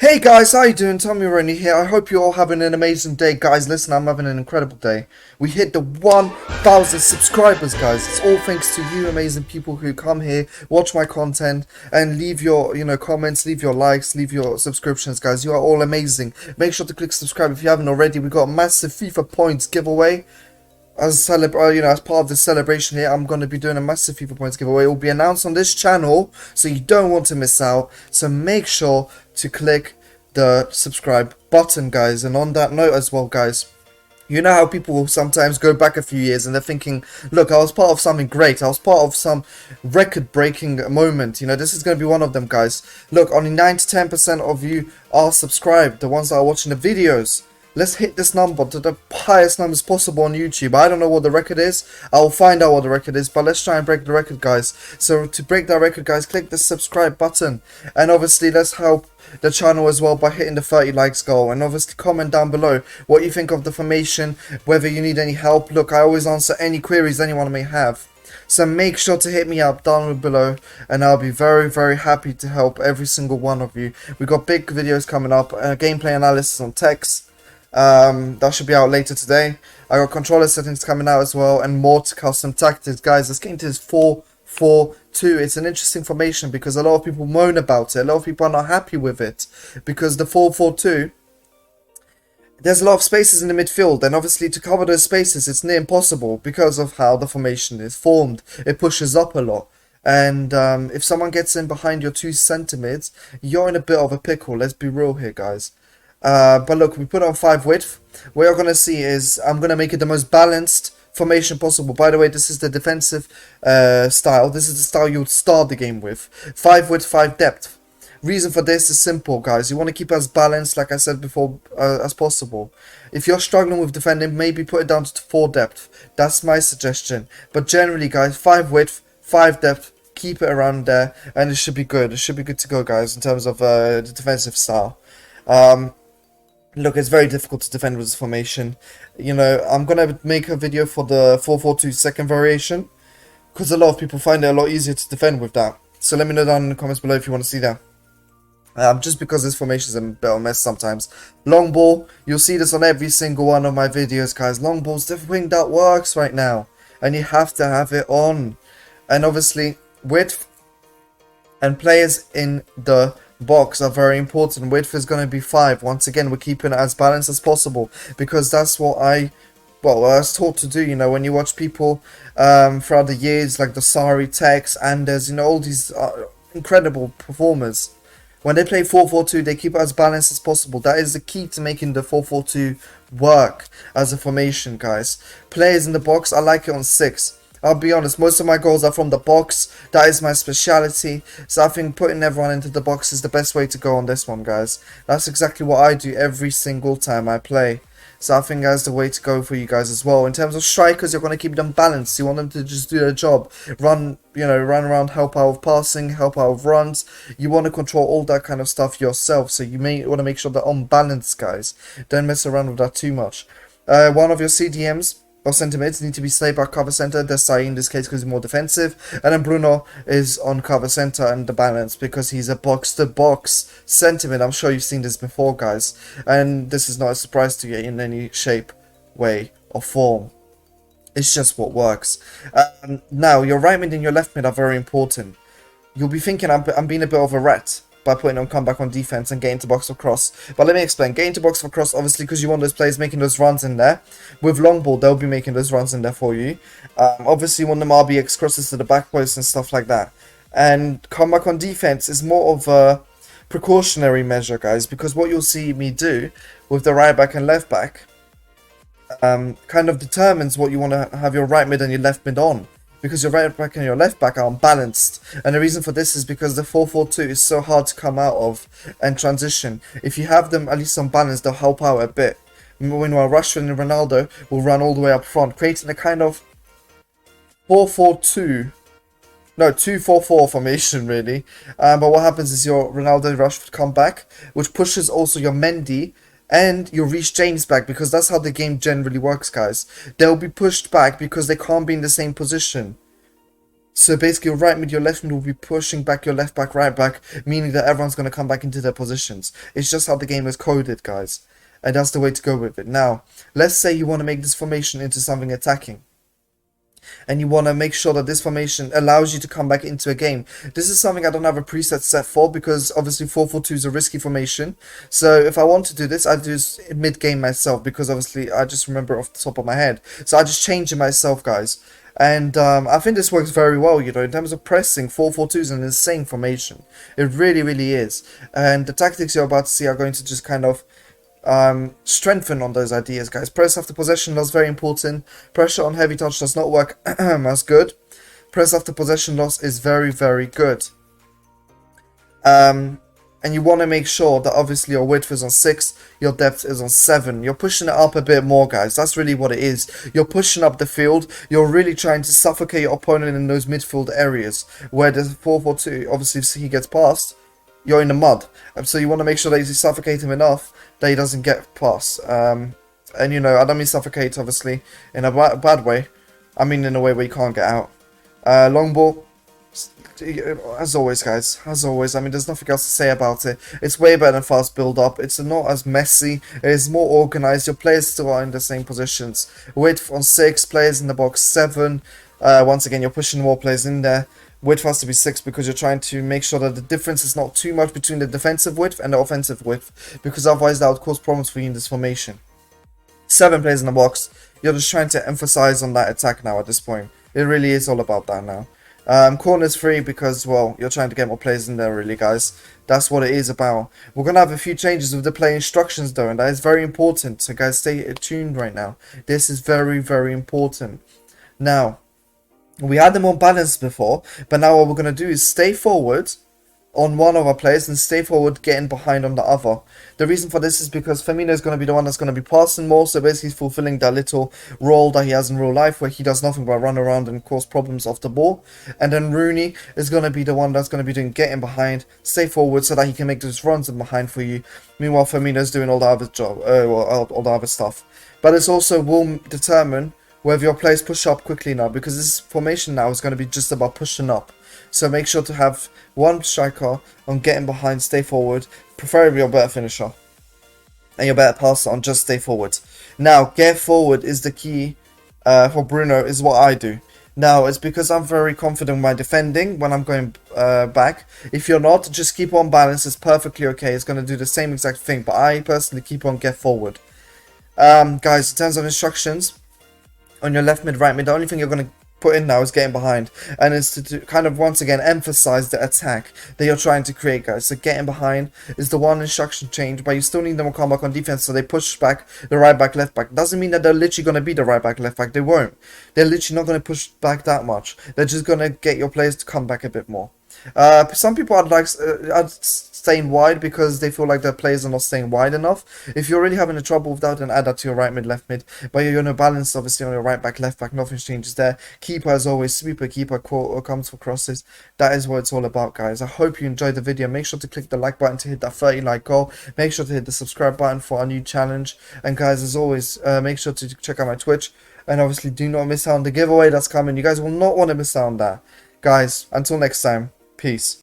Hey guys, how you doing? Tommy Roney here. I hope you're all having an amazing day. Guys, listen, I'm having an incredible day. We hit the 1,000 subscribers, guys. It's all thanks to you amazing people who come here, watch my content, and leave your, comments, leave your likes, leave your subscriptions, guys. You are all amazing. Make sure to click subscribe if you haven't already. We got a massive FIFA points giveaway. As as part of the celebration here, I'm going to be doing a massive FIFA points giveaway. It will be announced on this channel, so you don't want to miss out. So make sure to click the subscribe button, guys. And on that note as well, guys, you know how people will sometimes go back a few years and they're thinking, look, I was part of something great. I was part of some record-breaking moment. This is going to be one of them, guys. Look, only 9 to 10% of you are subscribed, the ones that are watching the videos. Let's hit this number to the highest numbers possible on YouTube. I don't know what the record is. I'll find out what the record is, but let's try and break the record, guys. So to break that record, guys, click the subscribe button. And obviously, let's help the channel as well by hitting the 30 likes goal. And obviously, comment down below what you think of the formation, whether you need any help. Look, I always answer any queries anyone may have. So make sure to hit me up down below, and I'll be very, very happy to help every single one of you. We've got big videos coming up, gameplay analysis on text. That should be out later today. I got controller settings coming out as well, and more to custom tactics, guys. Let's get into this 4-4-2. It's an interesting formation because a lot of people moan about it. A lot of people are not happy with it because the 4-4-2, there's a lot of spaces in the midfield, and obviously to cover those spaces it's near impossible because of how the formation is formed. It pushes up a lot. And if someone gets in behind your two centre mids, you're in a bit of a pickle. Let's be real here, guys. But look, we put on 5 width. What you're going to see is I'm going to make it the most balanced formation possible. By the way, this is the defensive style. This is the style you would start the game with. 5 width, 5 depth. Reason for this is simple, guys. You want to keep as balanced, like I said before, as possible. If you're struggling with defending, maybe put it down to 4 depth. That's my suggestion. But generally, guys, 5 width, 5 depth. Keep it around there, and it should be good. It should be good to go, guys, in terms of the defensive style. Look, it's very difficult to defend with this formation. I'm going to make a video for the 4-4-2 second variation, because a lot of people find it a lot easier to defend with that. So let me know down in the comments below if you want to see that. Just because this formation is a bit of a mess sometimes. Long ball, you'll see this on every single one of my videos, guys. Long ball's the thing that works right now, and you have to have it on. And obviously, width and players in the box are very important. Width is going to be 5. Once again, we're keeping it as balanced as possible because that's what I was taught to do. When you watch people throughout the years like the Sari, Tex, Anders, all these incredible performers, when they play 4-4-2, they keep it as balanced as possible. That is the key to making the 4-4-2 work as a formation, guys. Players in the box, I like it on 6. I'll be honest, most of my goals are from the box. That is my speciality. So I think putting everyone into the box is the best way to go on this one, guys. That's exactly what I do every single time I play. So I think that's the way to go for you guys as well. In terms of strikers, you're going to keep them balanced. You want them to just do their job. Run around, help out with passing, help out with runs. You want to control all that kind of stuff yourself. So you may want to make sure they're on balance, guys. Don't mess around with that too much. One of your CDMs or centre mids need to be stayed by cover centre. Desai in this case because he's more defensive, and then Bruno is on cover centre and the balance because he's a box-to-box centre mid. I'm sure you've seen this before, guys, and this is not a surprise to you in any shape, way, or form. It's just what works. Now, your right mid and your left mid are very important. You'll be thinking I'm being a bit of a rat by putting on comeback on defense and getting to box or cross. But let me explain. Getting to box or cross, obviously, because you want those players making those runs in there. With long ball, they'll be making those runs in there for you. Obviously, you want them RBX crosses to the back post and stuff like that. And comeback on defense is more of a precautionary measure, guys, because what you'll see me do with the right back and left back kind of determines what you want to have your right mid and your left mid on. Because your right back and your left back are unbalanced. And the reason for this is because the 4-4-2 is so hard to come out of and transition. If you have them at least unbalanced, they'll help out a bit. Meanwhile, Rashford and Ronaldo will run all the way up front, creating a kind of 4-4-2. No, 2-4-4 formation, really. But what happens is your Ronaldo and Rashford come back, which pushes also your Mendy and you'll reach James back, because that's how the game generally works, guys. They'll be pushed back because they can't be in the same position. So basically, your right mid, your left mid will be pushing back your left back, right back, meaning that everyone's going to come back into their positions. It's just how the game is coded, guys. And that's the way to go with it. Now, let's say you want to make this formation into something attacking. And you want to make sure that this formation allows you to come back into a game. This is something I don't have a preset set for, because obviously 4-4-2 is a risky formation. So if I want to do this, I do this mid-game myself, because obviously I just remember off the top of my head. So I just change it myself, guys. And I think this works very well, you know, in terms of pressing. 4-4-2 is an insane formation. It really, really is. And the tactics you're about to see are going to just kind of strengthen on those ideas, guys. Press after possession loss, very important. Pressure on heavy touch does not work as good. Press after possession loss is very, very good. And you want to make sure that obviously your width is on 6, your depth is on 7. You're pushing it up a bit more, guys. That's really what it is. You're pushing up the field. You're really trying to suffocate your opponent in those midfield areas where the 4-4-2, obviously if he gets past, you're in the mud. So you want to make sure that you suffocate him enough that he doesn't get past. And you know, I don't mean suffocate obviously in a bad way. I mean in a way where you can't get out. Long ball, as always, guys. As always, I mean, there's nothing else to say about it. It's way better than fast build up. It's not as messy. It is more organized. Your players still are in the same positions. Width on 6, players in the box 7. Once again, you're pushing more players in there. Width has to be 6 because you're trying to make sure that the difference is not too much between the defensive width and the offensive width, because otherwise that would cause problems for you in this formation. 7 players in the box. You're just trying to emphasize on that attack now at this point. It really is all about that now. Corners free because, well, you're trying to get more players in there, really, guys. That's what it is about. We're going to have a few changes with the play instructions, though, and that is very important. So, guys, stay tuned right now. This is very, very important. Now, we had them on balance before, but now what we're going to do is stay forward on one of our players and stay forward getting behind on the other. The reason for this is because Firmino is going to be the one that's going to be passing more, so basically he's fulfilling that little role that he has in real life where he does nothing but run around and cause problems off the ball. And then Rooney is going to be the one that's going to be doing getting behind, stay forward so that he can make those runs in behind for you. Meanwhile, Firmino is doing all the other job, all the other stuff. But it also will determine whether your players push up quickly now, because this formation now is going to be just about pushing up. So make sure to have one striker on getting behind, stay forward, preferably your better finisher. And your better passer on just stay forward. Now, get forward is the key for Bruno, is what I do. Now, it's because I'm very confident in my defending when I'm going back. If you're not, just keep on balance. It's perfectly okay. It's going to do the same exact thing. But I personally keep on get forward. Guys, in terms of instructions, on your left mid, right mid, the only thing you're going to put in now is getting behind, and it's to kind of once again emphasize the attack that you're trying to create, guys. So getting behind is the one instruction change, but you still need them to come back on defense, so they push back the right back, left back. Doesn't mean that they're literally going to be the right back, left back. They won't. They're literally not going to push back that much. They're just going to get your players to come back a bit more. Some people I'd staying wide because they feel like their players are not staying wide enough. If you're really having a trouble with that, then add that to your right mid, left mid. But you're going to balance obviously on your right back, left back. Nothing changes there. Keeper as always, sweeper, keeper, or comes for crosses. That is what it's all about, guys. I hope you enjoyed the video. Make sure to click the like button to hit that 30 like goal. Make sure to hit the subscribe button for our new challenge. And guys, as always, make sure to check out my Twitch. And obviously do not miss out on the giveaway that's coming. You guys will not want to miss out on that. Guys, until next time. Peace.